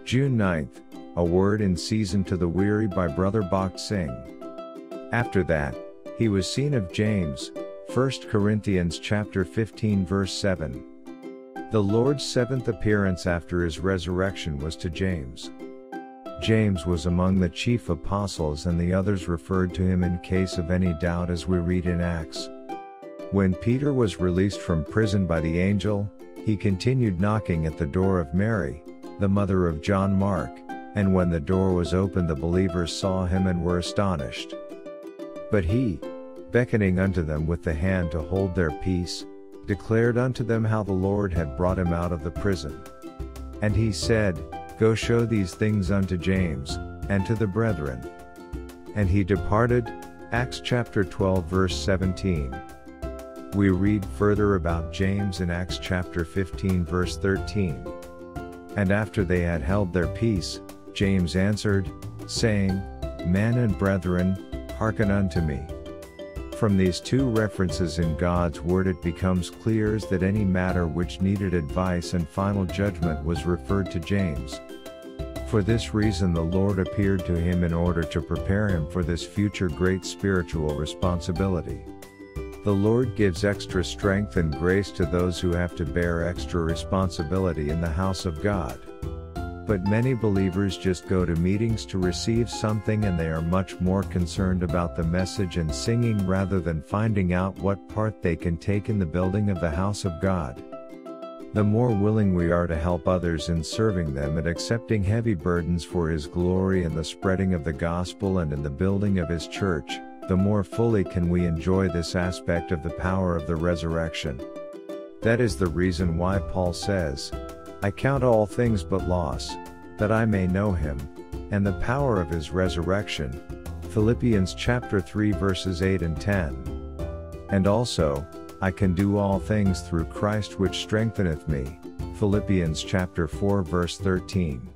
June 9th, A Word in Season to the Weary by Brother Bakht Singh. After that, he was seen of James, 1 Corinthians chapter 15 verse 7. The Lord's seventh appearance after his resurrection was to James. James was among the chief apostles, and the others referred to him in case of any doubt, as we read in Acts. When Peter was released from prison by the angel, he continued knocking at the door of Mary, the mother of John Mark, and when the door was opened the believers saw him and were astonished. But he, beckoning unto them with the hand to hold their peace, declared unto them how the Lord had brought him out of the prison. And he said, Go show these things unto James, and to the brethren. And he departed. Acts chapter 12 verse 17. We read further about James in Acts chapter 15 verse 13. And after they had held their peace, James answered, saying, Men and brethren, hearken unto me. From these two references in God's Word it becomes clear that any matter which needed advice and final judgment was referred to James. For this reason the Lord appeared to him in order to prepare him for this future great spiritual responsibility. The Lord gives extra strength and grace to those who have to bear extra responsibility in the house of God. But many believers just go to meetings to receive something, and they are much more concerned about the message and singing rather than finding out what part they can take in the building of the house of God. The more willing we are to help others in serving them and accepting heavy burdens for His glory and the spreading of the gospel and in the building of His church, the more fully can we enjoy this aspect of the power of the resurrection. That is the reason why Paul says, I count all things but loss, that I may know Him, and the power of His resurrection. Philippians chapter 3 verses 8 and 10. And also, I can do all things through Christ which strengtheneth me. Philippians chapter 4 verse 13.